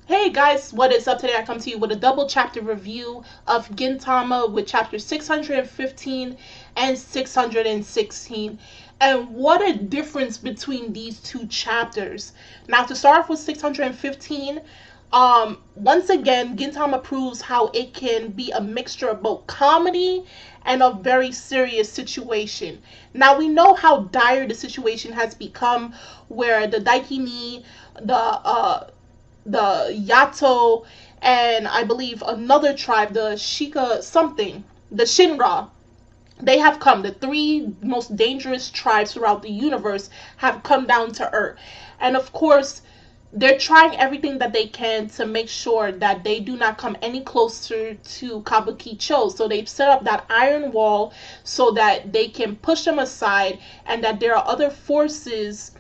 Hey guys, what is up? Today I come to you with a double chapter review of Gintama with chapters 615 and 616. And what a difference between these two chapters. Now to start off with 615, once again Gintama proves how it can be a mixture of both comedy and a very serious situation. Now we know how dire the situation has become, where the Daikini, the Yato, and I believe another tribe, the Shika something, the Shinra, they have come. The three most dangerous tribes throughout the universe have come down to Earth. And of course, they're trying everything that they can to make sure that they do not come any closer to Kabukicho. So they've set up that iron wall so that they can push them aside, and that there are other forces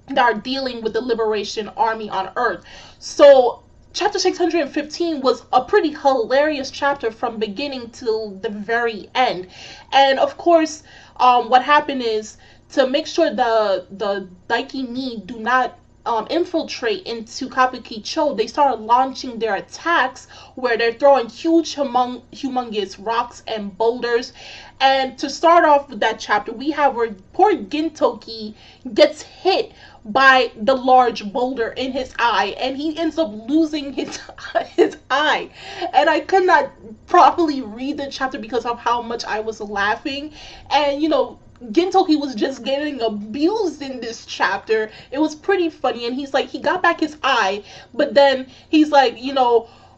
that are dealing with the Liberation Army on Earth. So chapter 615 was a pretty hilarious chapter from beginning till the very end. And of course, what happened is, to make sure the Daikini do not infiltrate into Kabukicho, they started launching their attacks where they're throwing huge, humongous rocks and boulders. And to start off with that chapter, we have where poor Gintoki gets hit by the large boulder in his eye, and he ends up losing his eye. And I could not properly read the chapter because of how much I was laughing. And Gintoki was just getting abused in this chapter. It was pretty funny, and he's like, he got back his eye, but then he's like,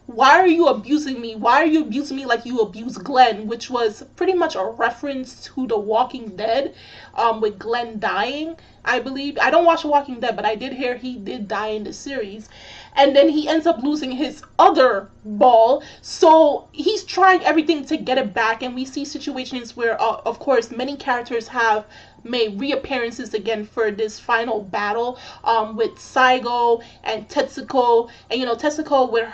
why are you abusing me? Why are you abusing me like you abused Glenn? Which was pretty much a reference to The Walking Dead, with Glenn dying, I believe. I don't watch The Walking Dead, but I did hear he did die in the series. And then he ends up losing his other ball, so he's trying everything to get it back. And we see situations where, of course, many characters have made reappearances again for this final battle, with Saigo and Tetsuko. And Tetsuko with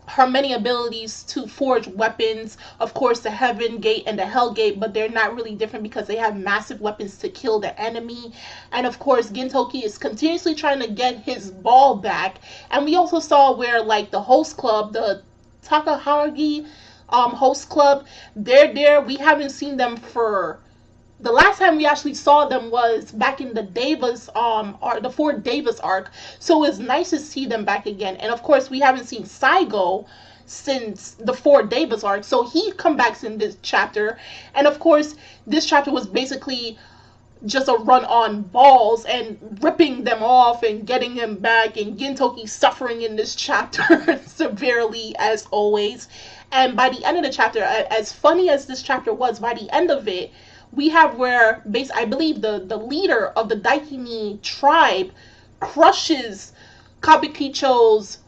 her many abilities to forge weapons, of course the Heaven Gate and the Hell Gate, but they're not really different because they have massive weapons to kill the enemy. And of course Gintoki is continuously trying to get his ball back. And we also saw where, like, the host club, the Takahagi host club, they're there. We haven't seen them for, the last time we actually saw them was back in the Devas the Ford Davis arc. So it's nice to see them back again. And of course we haven't seen Saigo since the Ford Davis arc, so he comes back in this chapter. And of course this chapter was basically just a run on balls and ripping them off and getting them back, and Gintoki suffering in this chapter severely as always. And by the end of the chapter, as funny as this chapter was, by the end of it, we have where, I believe the leader of the Daikini tribe crushes Kabukicho's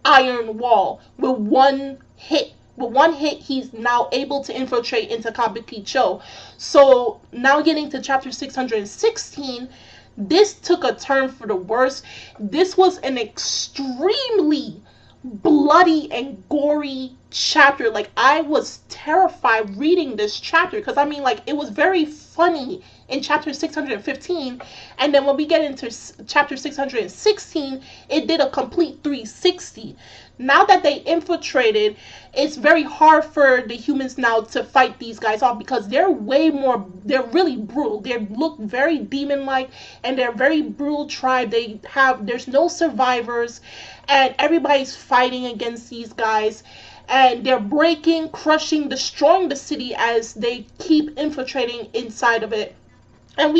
iron wall with one hit. With one hit, he's now able to infiltrate into Kabukicho. So now getting to chapter 616, this took a turn for the worse. This was an extremely bloody and gory chapter. Like, I was terrified reading this chapter because, I mean, like, it was very funny in chapter 615, and then when we get into chapter 616, it did a complete 360. Now that they infiltrated, it's very hard for the humans now to fight these guys off because they're really brutal. They look very demon-like, and they're a very brutal tribe. There's no survivors, and everybody's fighting against these guys. And they're breaking, crushing, destroying the city as they keep infiltrating inside of it. And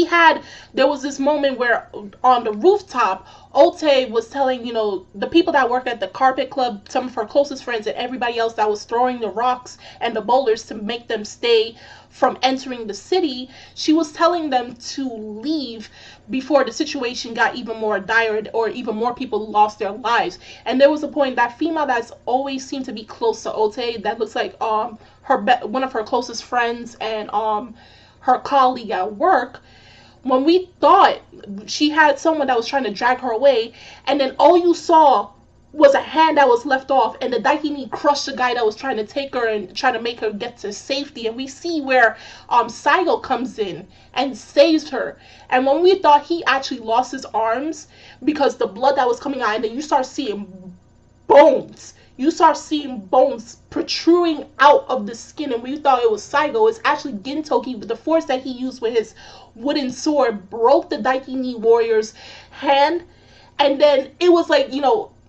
there was this moment where on the rooftop, Ote was telling, the people that work at the Carpet Club, some of her closest friends, and everybody else that was throwing the rocks and the boulders to make them stay from entering the city, she was telling them to leave before the situation got even more dire or even more people lost their lives. And there was a point, that female that's always seemed to be close to Ote, that looks like one of her closest friends and her colleague at work, when we thought she had someone that was trying to drag her away, and then all you saw was a hand that was left off, and the Daikini crushed the guy that was trying to take her and trying to make her get to safety. And we see where Saigo comes in and saves her. And when we thought he actually lost his arms because the blood that was coming out, and then you start seeing bones. You start seeing bones protruding out of the skin, and we thought it was Saigo. It's actually Gintoki, but the force that he used with his wooden sword broke the Daikini warrior's hand. And then it was like,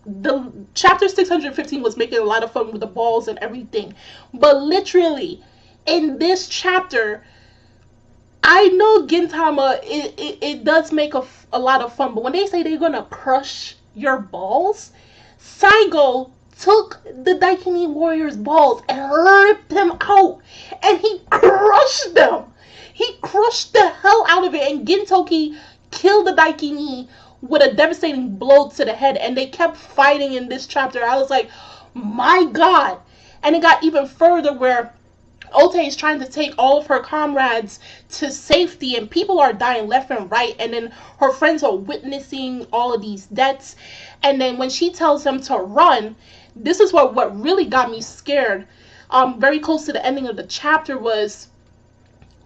the chapter 615 was making a lot of fun with the balls and everything. But literally, in this chapter, I know Gintama, it does make a lot of fun. But when they say they're going to crush your balls, Saigo took the Daikini warrior's balls and ripped them out. And he crushed them. He crushed the hell out of it. And Gintoki killed the Daikini with a devastating blow to the head. And they kept fighting in this chapter. I was like, my God. And it got even further where Ote is trying to take all of her comrades to safety, and people are dying left and right, and then her friends are witnessing all of these deaths. And then when she tells them to run, this is what really got me scared. Very close to the ending of the chapter was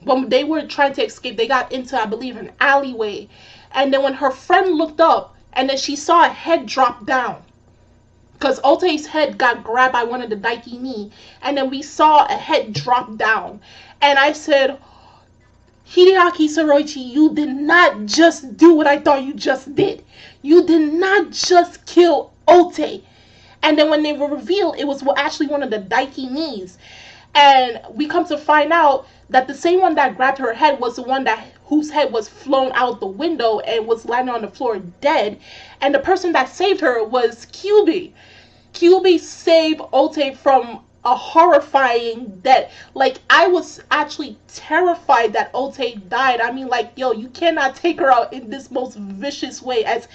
when they were trying to escape. They got into, I believe, an alleyway, and then when her friend looked up, and then she saw a head drop down, because Ote's head got grabbed by one of the Daikini, and then we saw a head drop down. And I said, Hideaki Soroichi, you did not just do what I thought you just did. You did not just kill Ote. And then when they were revealed, it was actually one of the Daikinis. And we come to find out that the same one that grabbed her head was the one whose head was flown out the window and was landing on the floor dead. And the person that saved her was Kyubi. Kyubi saved Ote from a horrifying death. Like, I was actually terrified that Ote died. I mean, like, yo, you cannot take her out in this most vicious way. As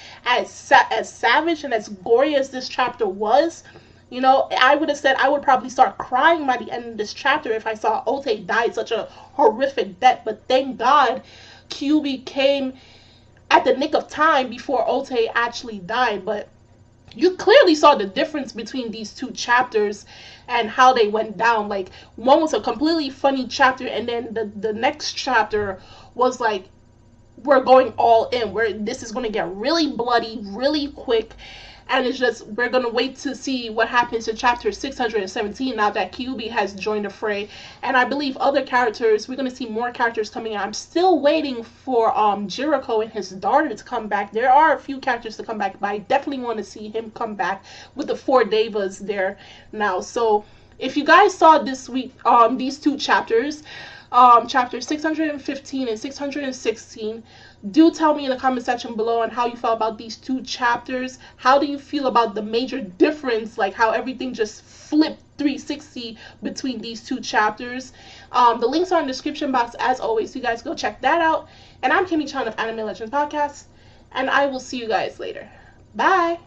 savage and as gory as this chapter was, I would have said I would probably start crying by the end of this chapter if I saw Ote die such a horrific death. But thank God Kyubi came at the nick of time before Ote actually died. But you clearly saw the difference between these two chapters and how they went down. Like, one was a completely funny chapter, and then the next chapter was like, we're going all in, where this is going to get really bloody really quick. And it's just, we're going to wait to see what happens to chapter 617 now that Kyubi has joined the fray. And I believe other characters, we're going to see more characters coming out. I'm still waiting for Jericho and his daughter to come back. There are a few characters to come back, but I definitely want to see him come back with the 4 Devas there now. So if you guys saw this week, these two chapters, chapter 615 and 616, do tell me in the comment section below on how you felt about these two chapters. How do you feel about the major difference, like how everything just flipped 360 between these two chapters? The links are in the description box as always, so you guys go check that out. And I'm Kimmy Chan of Anime Legends Podcast, and I will see you guys later. Bye!